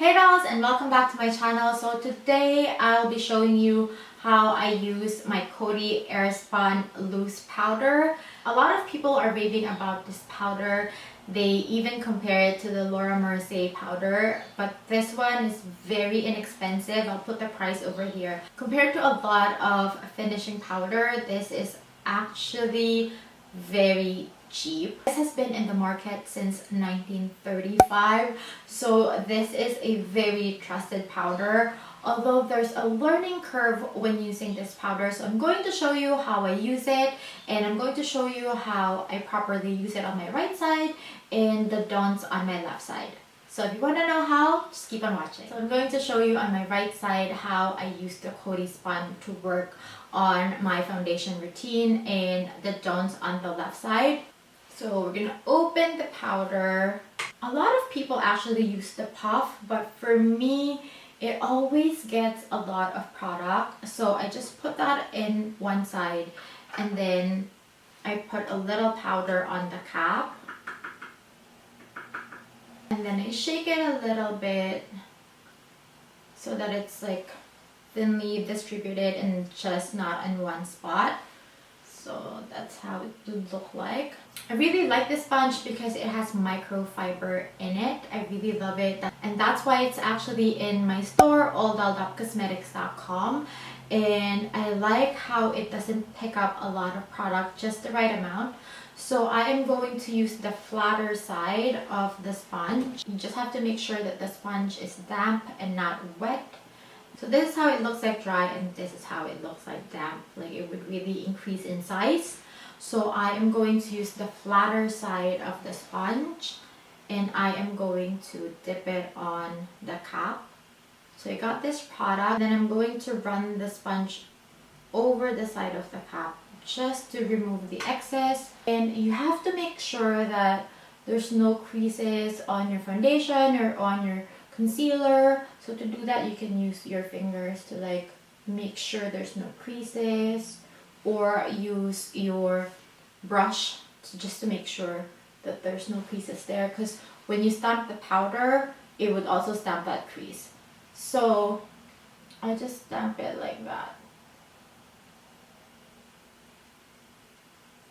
Hey dolls, and welcome back to my channel. So today I'll be showing you how I use my Coty Airspun loose powder. A lot of people are raving about this powder. They even compare it to the Laura Mercier powder, but this one is very inexpensive. I'll put the price over here. Compared to a lot of finishing powder, this is actually very cheap. This has been in the market since 1935, so this is a very trusted powder, although there's a learning curve when using this powder. So I'm going to show you how I use it, and I'm going to show you how I properly use it on my right side and the don'ts on my left side. So if you want to know how, just keep on watching. So I'm going to show you on my right side how I use the Coty Spun to work on my foundation routine, and the don'ts on the left side. So we're gonna open the powder. A lot of people actually use the puff, but for me, it always gets a lot of product. So I just put that in one side, and then I put a little powder on the cap. And then I shake it a little bit so that it's like thinly distributed and just not in one spot. So that's how it would look like. I really like this sponge because it has microfiber in it. I really love it, and that's why it's actually in my store, alldolledupcosmetics.com. And I like how it doesn't pick up a lot of product, just the right amount. So I am going to use the flatter side of the sponge. You just have to make sure that the sponge is damp and not wet. So this is how it looks like dry, and this is how it looks like damp. Like it would really increase in size. So I am going to use the flatter side of the sponge, and I am going to dip it on the cap. So I got this product, then I'm going to run the sponge over the side of the cap just to remove the excess. And you have to make sure that there's no creases on your foundation or on your concealer. So to do that, you can use your fingers to like make sure there's no creases, or use your brush just to make sure that there's no creases there, because when you stamp the powder, it would also stamp that crease. So I just stamp it like that,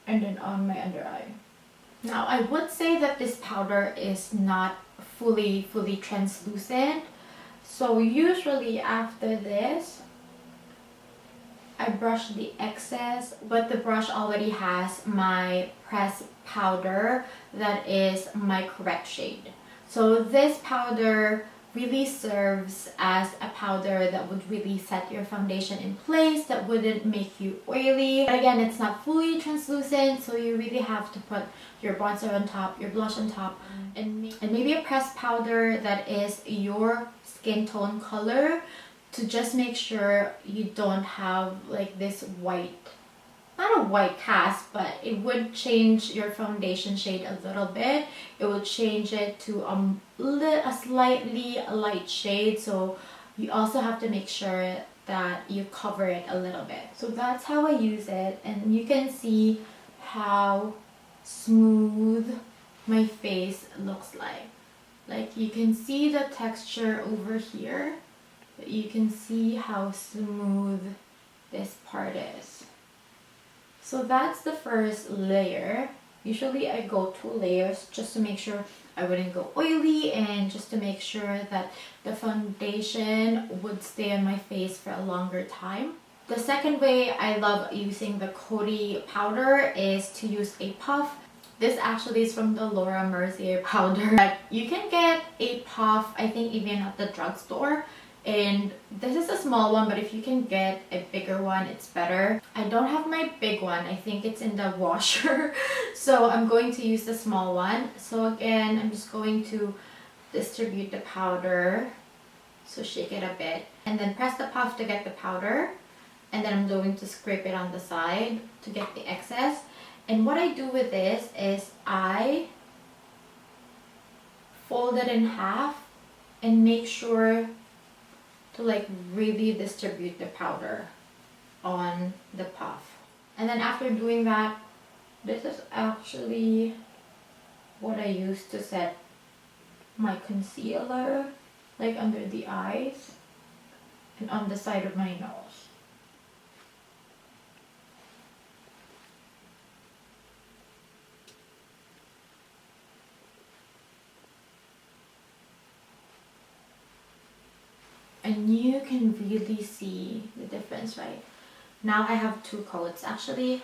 and then on my under eye. Now I would say that this powder is not fully translucent, so usually after this I brush the excess, but the brush already has my pressed powder that is my correct shade. So this powder really serves as a powder that would really set your foundation in place, that wouldn't make you oily. But again, it's not fully translucent, so you really have to put your bronzer on top, your blush on top, and maybe a pressed powder that is your skin tone color, to just make sure you don't have like this white, not a white cast, but it would change your foundation shade a little bit. It would change it to a slightly light shade, so you also have to make sure that you cover it a little bit. So that's how I use it, and you can see how smooth my face looks like. Like you can see the texture over here, but you can see how smooth this part is. So that's the first layer. Usually I go 2 layers just to make sure I wouldn't go oily, and just to make sure that the foundation would stay on my face for a longer time. The second way I love using the Coty powder is to use a puff. This actually is from the Laura Mercier powder, but you can get a puff, I think even at the drugstore. And this is a small one, but if you can get a bigger one, it's better. I don't have my big one. I think it's in the washer. So I'm going to use the small one. So again, I'm just going to distribute the powder. So shake it a bit, and then press the puff to get the powder. And then I'm going to scrape it on the side to get the excess. And what I do with this is I fold it in half and make sure to like really distribute the powder on the puff. And then after doing that, this is actually what I use to set my concealer. like under the eyes and on the side of my nose. And you can really see the difference, right? Now I have two coats. Actually,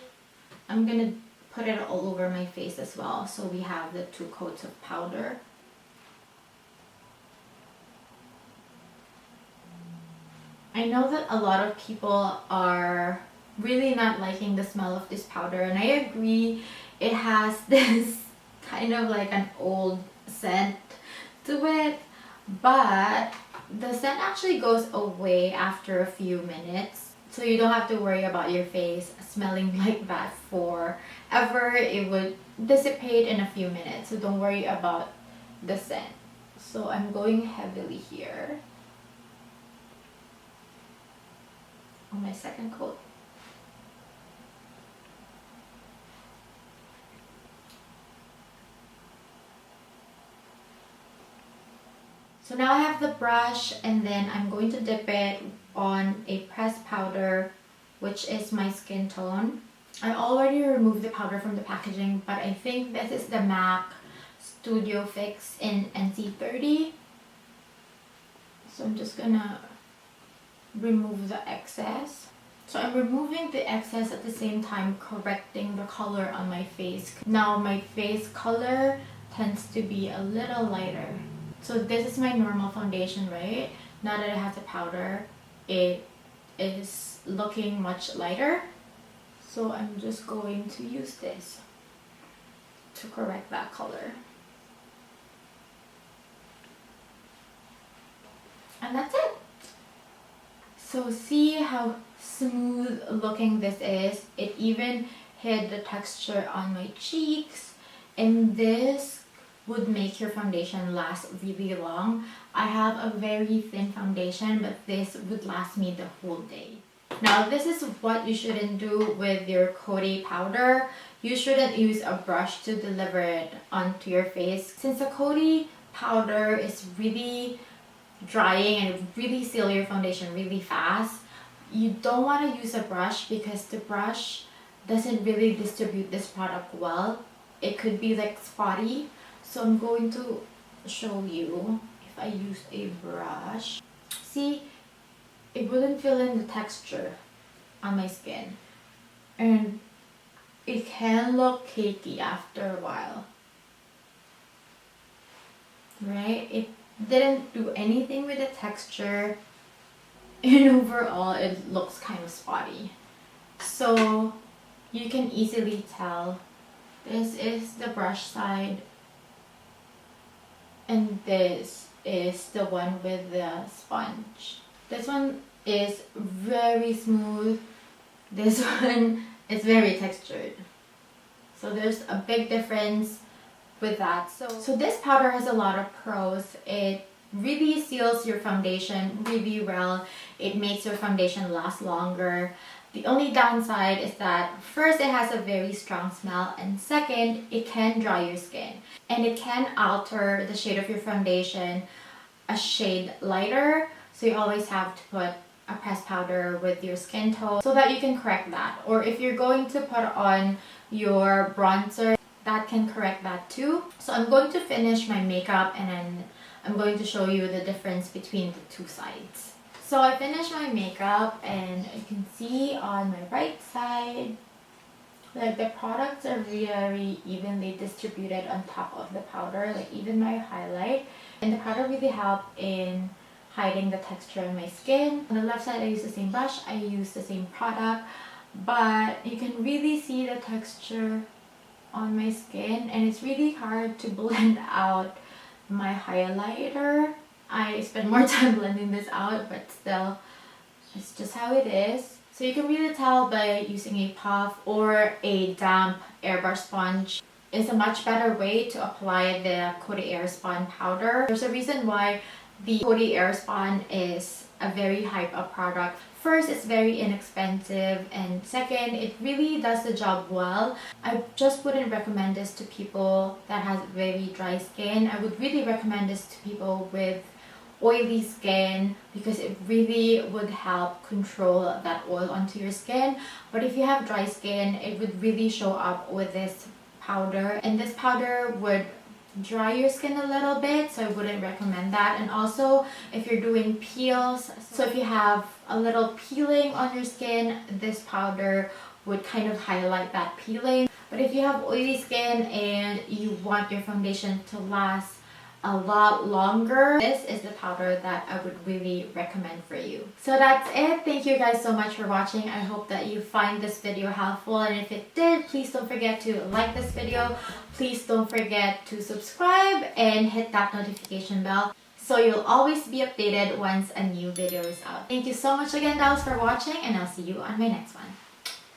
I'm gonna put it all over my face as well, so we have the two coats of powder. I know that a lot of people are really not liking the smell of this powder, and I agree. It has this kind of like an old scent to it, but the scent actually goes away after a few minutes, so you don't have to worry about your face smelling like that forever. It would dissipate in a few minutes, so don't worry about the scent. So I'm going heavily here on my second coat. So now I have the brush, and then I'm going to dip it on a pressed powder, which is my skin tone. I already removed the powder from the packaging, but I think this is the MAC Studio Fix in NC30. So I'm just gonna remove the excess. So I'm removing the excess at the same time correcting the color on my face. Now my face color tends to be a little lighter. So this is my normal foundation, right? Now that it has a powder, it is looking much lighter. So I'm just going to use this to correct that color. And that's it. So see how smooth looking this is. It even hid the texture on my cheeks, and this would make your foundation last really long. I have a very thin foundation, but this would last me the whole day. Now this is what you shouldn't do with your Coty powder. You shouldn't use a brush to deliver it onto your face. Since the Coty powder is really drying and really seal your foundation really fast, you don't want to use a brush because the brush doesn't really distribute this product well. It could be like spotty. So I'm going to show you if I use a brush. See, it wouldn't fill in the texture on my skin, and it can look cakey after a while, right? It didn't do anything with the texture, and overall it looks kind of spotty. So you can easily tell this is the brush side and this is the one with the sponge. This one is very smooth. This one is very textured. So there's a big difference with that. So this powder has a lot of pros. It really seals your foundation really well. It makes your foundation last longer. The only downside is that first, it has a very strong smell, and second, it can dry your skin, and it can alter the shade of your foundation a shade lighter. So you always have to put a pressed powder with your skin tone so that you can correct that. Or if you're going to put on your bronzer, that can correct that too. So I'm going to finish my makeup, and then I'm going to show you the difference between the two sides. So I finished my makeup, and you can see on my right side, like the products are very evenly distributed on top of the powder, like even my highlight. And the powder really helped in hiding the texture on my skin. On the left side, I use the same brush, I use the same product, but you can really see the texture on my skin, and it's really hard to blend out my highlighter. I spend more time blending this out, but still, it's just how it is. So you can really tell by using a puff or a damp airbrush sponge is a much better way to apply the Coty Airspun powder. There's a reason why the Coty Airspun is a very hype-up product. First, it's very inexpensive, and second, it really does the job well. I just wouldn't recommend this to people that has very dry skin. I would really recommend this to people with oily skin, because it really would help control that oil onto your skin. But if you have dry skin, it would really show up with this powder, and this powder would dry your skin a little bit, so I wouldn't recommend that. And also if you're doing peels, so if you have a little peeling on your skin, this powder would kind of highlight that peeling. But if you have oily skin and you want your foundation to last a lot longer, this is the powder that I would really recommend for you. So that's it. Thank you guys so much for watching. I hope that you find this video helpful, and if it did, please don't forget to like this video. Please don't forget to subscribe and hit that notification bell so you'll always be updated once a new video is out. Thank you so much again, dolls, for watching, and I'll see you on my next one.